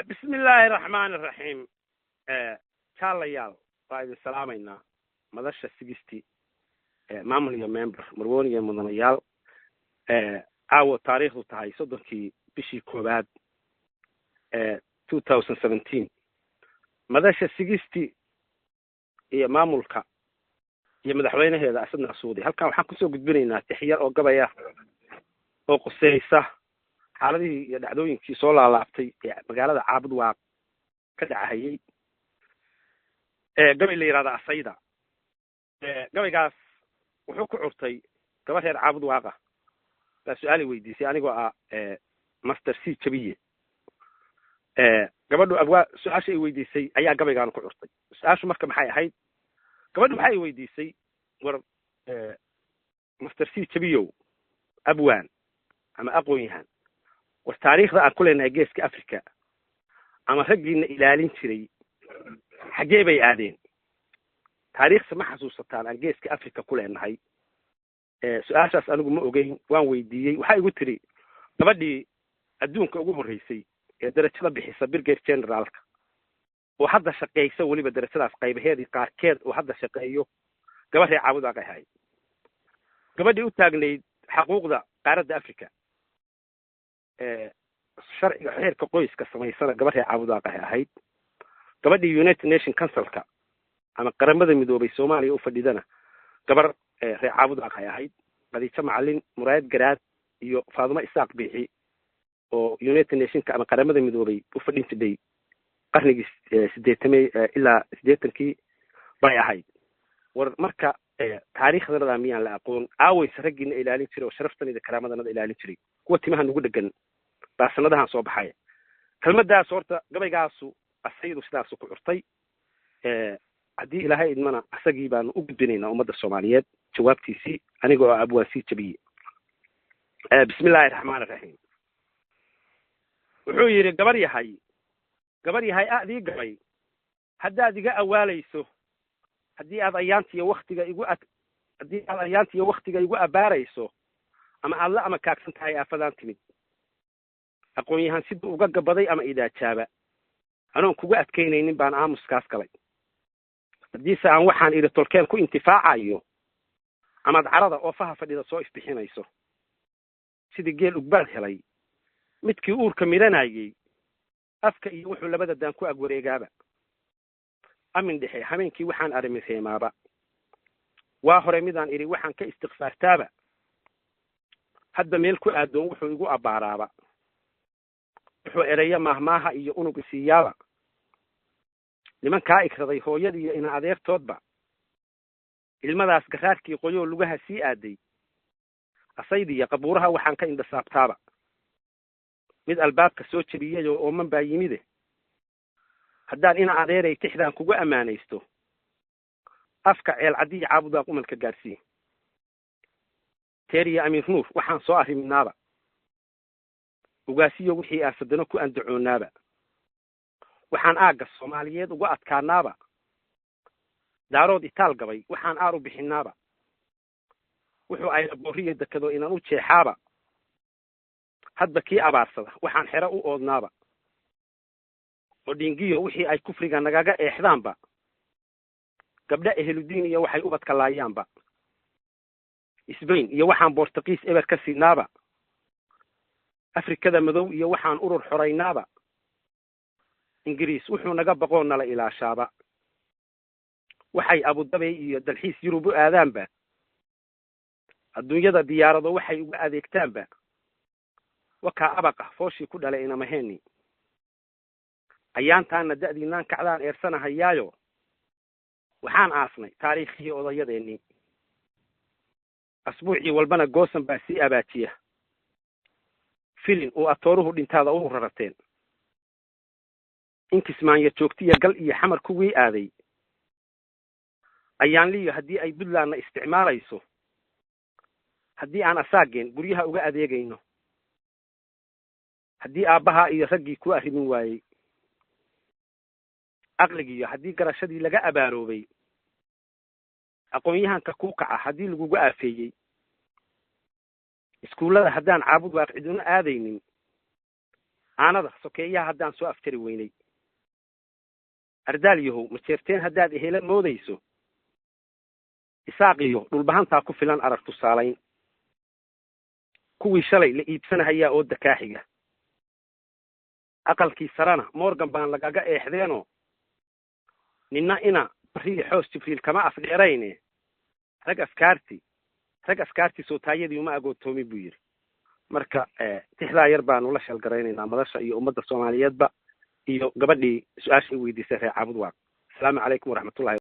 بسم الله الرحمن الرحيم. كاليال وايد سلامينا مدرسة سجستي معمول يا ممبر مرون يا مدنيال عاو تاريخ تاعي صدقي بشي كوباد 2017 مدرسة سجستي هي معمولك هي مدحوينه هذا أسدنا السعودي هل كان حق سوق بيننا تحير أو قبايا أو قصيصة حالدي يدعوينكii soo laalaabtay magaalada caabud waa ka dhacayay gabay la yiraahdo asayda gabaygaas wuxuu ku curtay gabadh reer caabud waaqa la su'aali weydiisay anigoo ah master C jabiye gabadhu abwaa su'aasha ay weydiisay ayaa gabaygaan ku curtay su'aashu marka maxay ahayd gabadhu waxay weydiisay war master C jabiyo abwaan ama aqoonyahan والتاريخ ذا كلنا نجيس كأفريقيا أما رجلنا إلى شري حجيبي آدين تاريخ سمح حسوسة نجيس كأفريقيا كلنا هاي سؤال أسألكم مؤجين وان ويدي وحي قلت لي نبدي أدون كأقوم الرئيسي درجة بحساب برجر جنرالك وحد شقي يسوي لي بدرجة في هذه قاركير وحد شقيه قبل يعود على هاي قبل يتاجني حقوق ذا قارة أفريقيا sharciga xeerka qoyska sameysana gabadha caawudaaqay ahayd gabadha United Nation Council-ka ama qaramada midoobay Soomaaliya u fadhidana gabar reer caawudaaqay ahayd qadiijo macallin muraayad garaad iyo Faaduma Isaaq Biixi oo United Nation-ka ama qaramada midoobay u fadhintay qarnigii 80 ilaa 80kii bay ahayd war marka taariikhda miyaan la aqoon aaways ragina ilaalin jiray oo sharaftanida karaamadana ilaalin jiray kuwa timaha nagu dhagan baasanadahan soo baxay kalmadaas horta gabaygaasu asaydu sidaas ku curtay hadii ilaahay idmana asagii baan u gudbinaynaa ummadda Soomaaliyeed jawaabtiisii anigoo abwaasi jabiye bismillaahir rahmaanir rahiim wuxuu yiri gabar yahay aadii gabay haddaad iga awaalayso haddii aad ayaantiyo waqtiga igu abaarayso ama aad la ama kaagsan tahay aafadaan timid aqoonyahan sida uga gabaday ama idaajaaba anoon kuga adkeynaynin baan aamuskaas galay haddii aan waxaan iri tolkeen ku intifaacayo ama carada oo faha fadhida soo isbixinayso sidii geel ugbaad helay midkii uurka miranayay afka iyo wuxuu labada daan ku agwareegaaba amin dhexe habeenkii waxaan arimeemaaba waa hore midaan iri waxaan ka istighfaartaaba hadda meel ku aadoon wuxuu igu abaaraaba wuxuu ereeya mahmaaha iyo unuga siyaaba nimankaa ikraday hooyadii iyo ina adeertoodba ilmadaas garaarkii qoyoo lugaha sii aaday asaydiya qabuuraha waxaan ka indhasaabtaaba mid albaabka soo jabiyay oo man baa yimide haddaan ina adeeray tixdaan kugu ammaanaysto afka ceel cadii caabudaa umalka gaarsii teeriya amiir nuur waxaan soo arriminaaba ugaasiyo wixii aasadano ku andacoonaaba waxaan aaga Soomaaliyeed uga adkaanaaba daarood itaal gabay waxaan aar u bixinaaba wuxuu ay booriye dakado inaan u jeexaaba hadba kii abaarsada waxaan xero u oodnaaba oo dhingiyo wixii ay kufriga nagaga eexdaanba gabdha ehludiin iyo waxay ubadka laayaanba Isbayn iyo waxaan Boortaqiis eber ka siinaaba Afrikada madow iyo waxaan urur xoreynaaba Ingiriis wuxuu naga baqoon nala ilaashaaba waxay Abu Dhabi iyo dalxiis Yurub u aadaanba adduunyada diyaarado waxay uga adeegtaanba waka abaqa fooshi ku dhalay ina maheni ayaantaana da'diinaan kacdaan eersanahayaayo waxaan aasnay taariikhii odayadeennii asbuucii walbana goosan baa sii abaajiya filin oo atooruhu dhintaada u rarateen in kismaanya joogtiya gal iyo xamar kuwii aaday ayaan liyo haddii ay Puntlandna isticmaalayso haddii aan asaageen guryaha uga adeegayno haddii aabbaha iyo raggii ku arrimin waayey aqligiyo haddii garashadii laga abaaroobay aqoonyahanka ku kaca haddii lagu aafeeyay iskuulada haddaan caabud waaqciduna aadaynin aanada sokeeyaha haddaan soo aftari weynay ardaal yahow majeerteen haddaad ehela moodayso isaaqiyo dhulbahantaa ku filan arag tusaalayn kuwii shalay la iibsanahayaa oo dakaaxiga aqalkii sarana morgan baan lagaga eexdeenoo ninna ina bariya xoos jibriil kama afdheerayne rag askaartii sootaayadii uma agootoomin buu yidhi marka tixdaa yar baanu la sheelgaraynaynaa madasha iyo ummadda soomaaliyeedba iyo gabadhii su-aasha i weydiisay reer caabud waaq asalaamu calaykum waraxmatullahi